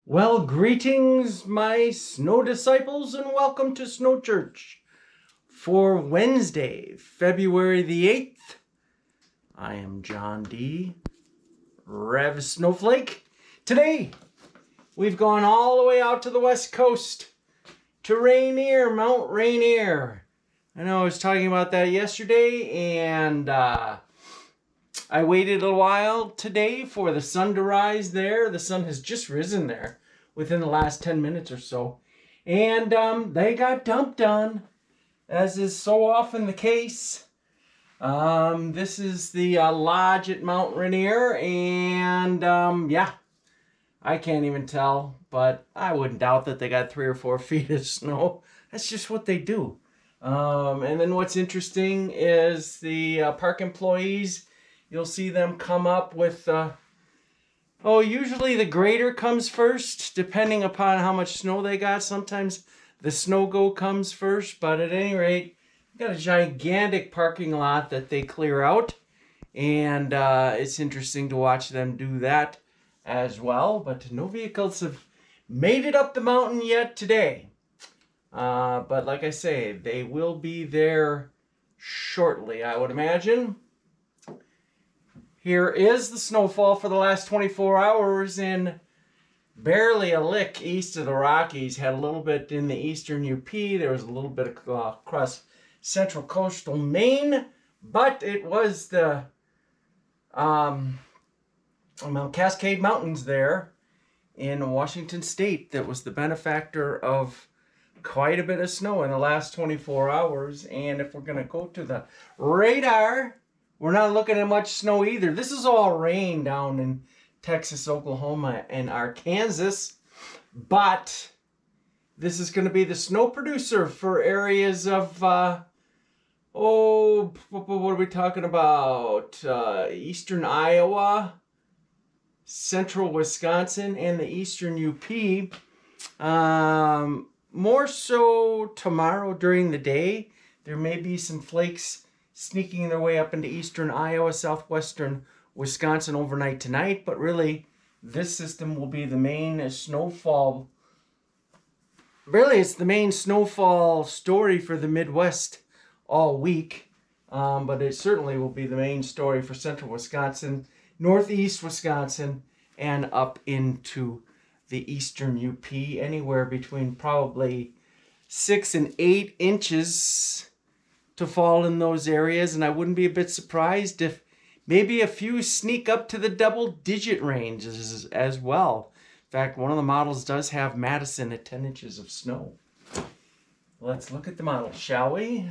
Well, greetings, my snow disciples, and welcome to Snow Church for Wednesday, February the 8th. I am John D. Rev Snowflake. Today, we've gone all the way out to the west coast to Rainier, Mount Rainier. I know I was talking about that yesterday, and I waited a while today for the sun to rise there. The sun has just risen there within the last 10 minutes or so. And they got dumped on, as is so often the case. This is the lodge at Mount Rainier, and yeah, I can't even tell, but I wouldn't doubt that they got 3 or 4 feet of snow. That's just what they do. And then what's interesting is the park employees. You'll see them come up with, usually the grader comes first, depending upon how much snow they got. Sometimes the snow go comes first, but at any rate, got a gigantic parking lot that they clear out, and it's interesting to watch them do that as well. But no vehicles have made it up the mountain yet today. But like I say, they will be there shortly, I would imagine. Here is the snowfall for the last 24 hours, and barely a lick east of the Rockies. Had a little bit in the eastern UP. There was a little bit across central coastal Maine, but it was the Cascade Mountains there in Washington State that was the benefactor of quite a bit of snow in the last 24 hours. And if we're going to go to the radar, we're not looking at much snow either. This is all rain down in Texas, Oklahoma, and Arkansas. But this is going to be the snow producer for areas of, what are we talking about? Eastern Iowa, central Wisconsin, and the eastern UP. More so tomorrow during the day. There may be some flakes sneaking their way up into eastern Iowa, southwestern Wisconsin overnight tonight, but really this system will be the main snowfall. Really, it's the main snowfall story for the Midwest all week, but it certainly will be the main story for central Wisconsin, northeast Wisconsin, and up into the eastern UP, anywhere between probably 6 and 8 inches to fall in those areas, and I wouldn't be a bit surprised if maybe a few sneak up to the double-digit ranges as well. In fact, one of the models does have Madison at 10 inches of snow. Let's look at the model, shall we?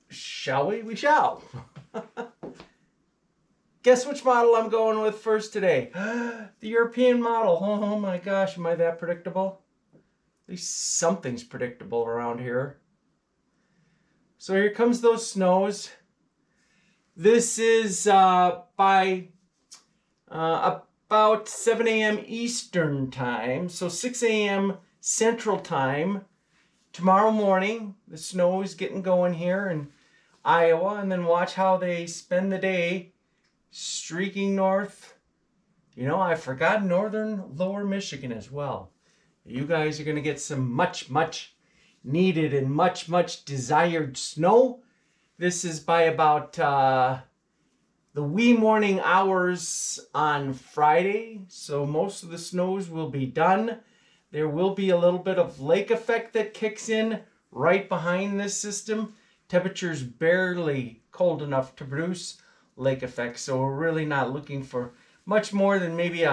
Shall we? We shall. Guess which model I'm going with first today? The European model. Oh my gosh, am I that predictable? At least something's predictable around here. So here comes those snows. This is by about 7 a.m. Eastern time, so 6 a.m. Central time. Tomorrow morning, the snow is getting going here in Iowa, and then watch how they spend the day streaking north. You know, I forgot northern lower Michigan as well. You guys are going to get some much needed and much desired snow. This is by about the wee morning hours on Friday, so most of the snows will be done. There will be a little bit of lake effect that kicks in right behind this system. Temperatures barely cold enough to produce lake effect, so we're really not looking for much more than maybe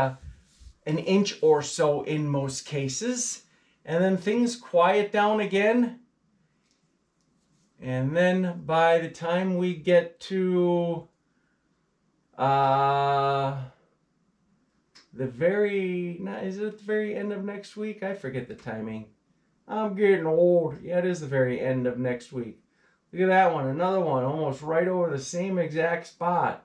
an inch or so in most cases. And then things quiet down again. And then by the time we get to is it the very end of next week? I forget the timing. I'm getting old. Yeah, it is the very end of next week. Look at that one. Another one almost right over the same exact spot.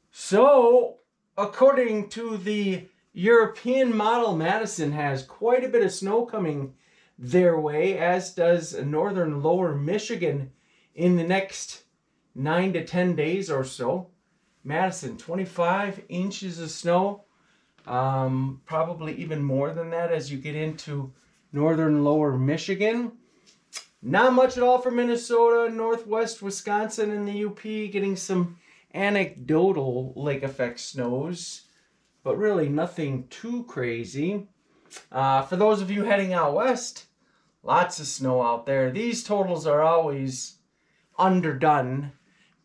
So, according to the European model, Madison has quite a bit of snow coming their way, as does northern lower Michigan in the next 9 to 10 days or so. Madison, 25 inches of snow. Probably even more than that as you get into northern lower Michigan. Not much at all for Minnesota, northwest Wisconsin, and the UP, getting some anecdotal lake effect snows, but really nothing too crazy. For those of you heading out west, lots of snow out there. These totals are always underdone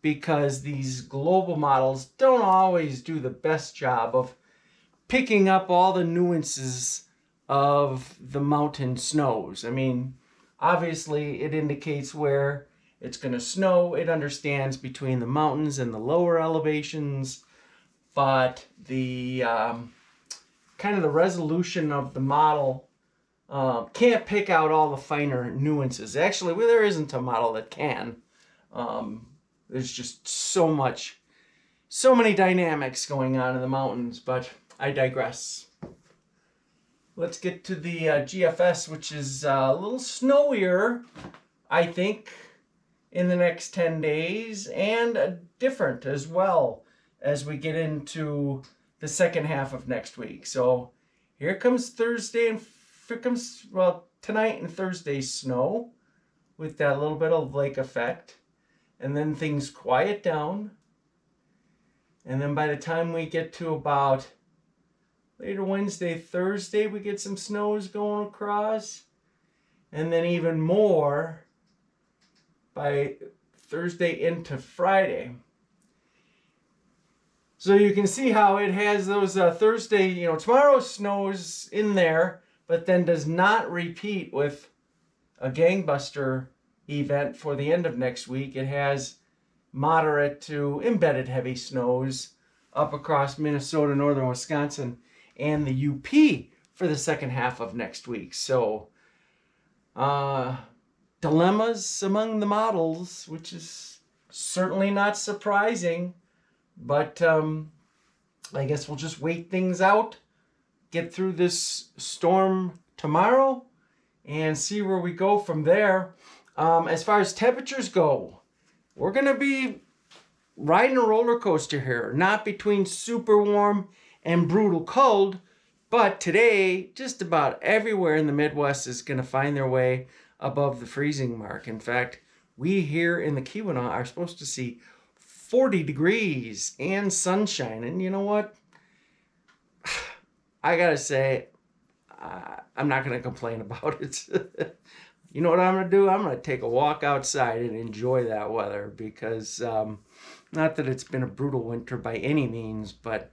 because these global models don't always do the best job of picking up all the nuances of the mountain snows. I mean, obviously it indicates where it's going to snow. It understands between the mountains and the lower elevations, but the kind of the resolution of the model can't pick out all the finer nuances. Actually, well, there isn't a model that can. There's just so many dynamics going on in the mountains, but I digress. Let's get to the GFS, which is a little snowier, I think, in the next 10 days, and different as well as we get into the second half of next week. So here comes Thursday, and here comes, well, tonight and Thursday's snow with that little bit of lake effect. And then things quiet down. And then by the time we get to about later Wednesday, Thursday, we get some snows going across. And then even more by Thursday into Friday. So you can see how it has those Thursday, tomorrow's snows in there, but then does not repeat with a gangbuster event for the end of next week. It has moderate to embedded heavy snows up across Minnesota, northern Wisconsin, and the UP for the second half of next week. So dilemmas among the models, which is certainly not surprising, but I guess we'll just wait things out, get through this storm tomorrow, and see where we go from there. As far as temperatures go, we're going to be riding a roller coaster here, not between super warm and brutal cold, but today just about everywhere in the Midwest is going to find their way above the freezing mark. In fact, we here in the Keweenaw are supposed to see 40 degrees and sunshine. And you know what? I gotta say, I'm not going to complain about it. You know what I'm going to do? I'm going to take a walk outside and enjoy that weather because not that it's been a brutal winter by any means, but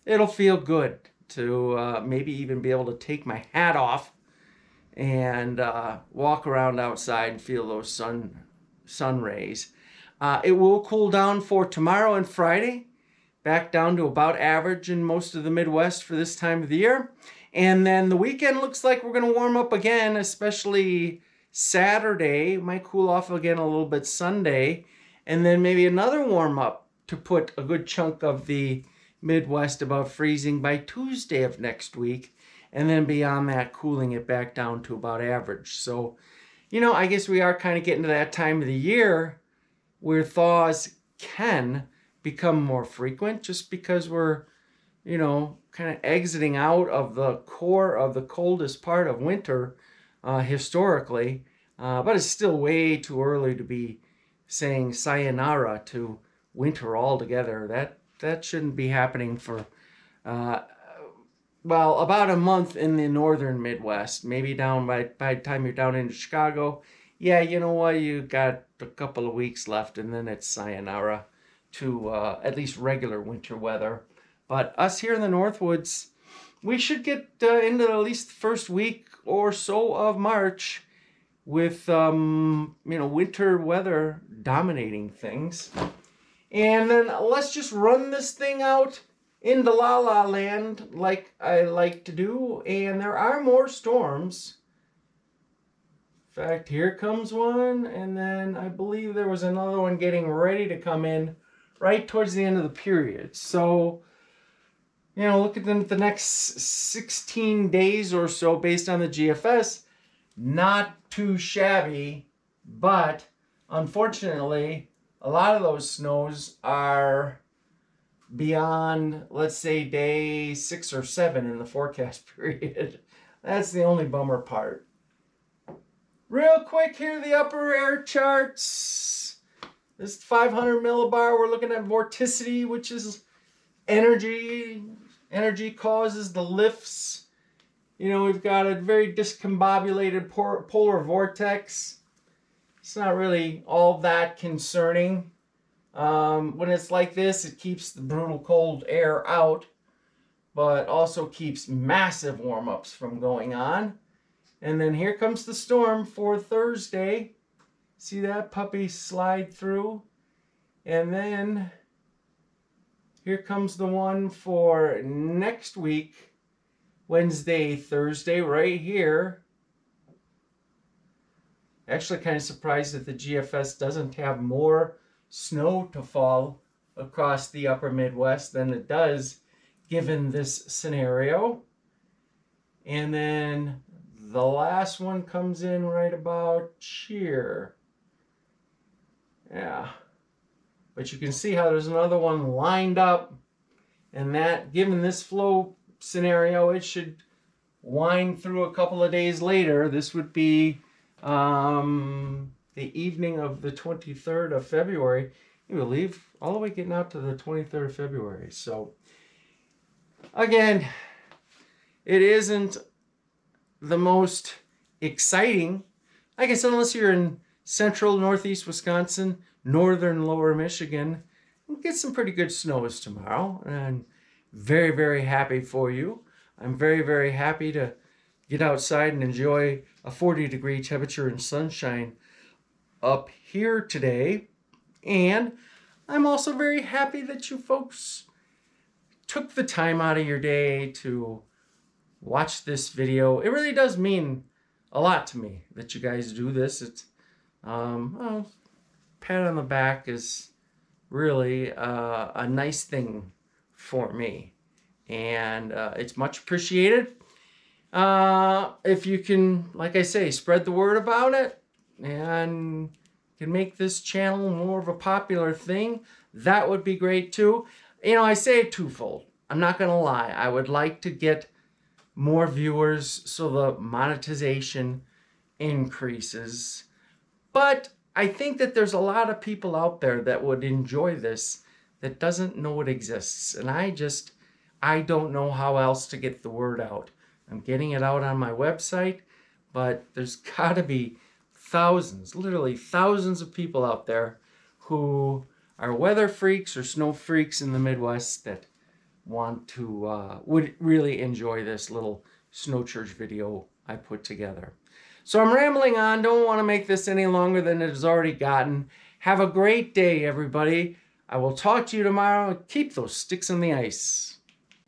it'll feel good to maybe even be able to take my hat off and walk around outside and feel those sun rays. It will cool down for tomorrow and Friday, back down to about average in most of the Midwest for this time of the year. And then the weekend looks like we're going to warm up again, especially Saturday. Might cool off again a little bit Sunday. And then maybe another warm up to put a good chunk of the Midwest above freezing by Tuesday of next week. And then beyond that, cooling it back down to about average. So, I guess we are kind of getting to that time of the year where thaws can become more frequent just because we're, kind of exiting out of the core of the coldest part of winter historically. But it's still way too early to be saying sayonara to winter altogether. That shouldn't be happening for, about a month in the northern Midwest. Maybe down by the time you're down into Chicago. Yeah, you know what? You got a couple of weeks left, and then it's sayonara to at least regular winter weather. But us here in the Northwoods, we should get into at least the first week or so of March with, winter weather dominating things. And then let's just run this thing out into La La Land like I like to do. And there are more storms. In fact, here comes one. And then I believe there was another one getting ready to come in right towards the end of the period. So, look at the next 16 days or so based on the GFS. Not too shabby, but unfortunately, a lot of those snows are beyond, let's say, day 6 or 7 in the forecast period. That's the only bummer part. Real quick here, the upper air charts. This 500 millibar, we're looking at vorticity, which is energy. Energy causes the lifts. You know, we've got a very discombobulated polar vortex. It's not really all that concerning. When it's like this, it keeps the brutal cold air out, but also keeps massive warm-ups from going on. And then here comes the storm for Thursday. See that puppy slide through? And then here comes the one for next week, Wednesday, Thursday, right here. Actually kind of surprised that the GFS doesn't have more snow to fall across the upper Midwest than it does given this scenario. And then the last one comes in right about here. Yeah. But you can see how there's another one lined up, and that, given this flow scenario, it should wind through a couple of days later. This would be the evening of the 23rd of February. You believe all the way getting out to the 23rd of February. So again, it isn't the most exciting, like I said, unless you're in central northeast Wisconsin, northern lower Michigan. We'll get some pretty good snows tomorrow, and I'm very, very happy for you. I'm very, very happy to get outside and enjoy a 40-degree temperature and sunshine up here today. And I'm also very happy that you folks took the time out of your day to watch this video. It really does mean a lot to me that you guys do this. It's well, pat on the back is really a nice thing for me, and it's much appreciated. If you can, like I say, spread the word about it and can make this channel more of a popular thing, that would be great too. You know, I say it twofold. I'm not gonna lie. I would like to get more viewers so the monetization increases. But I think that there's a lot of people out there that would enjoy this that doesn't know it exists. And I don't know how else to get the word out. I'm getting it out on my website, but there's gotta be thousands, literally thousands of people out there who are weather freaks or snow freaks in the Midwest that want to, would really enjoy this little snow church video I put together. So I'm rambling on, don't want to make this any longer than it has already gotten. Have a great day, everybody. I will talk to you tomorrow. Keep those sticks on the ice.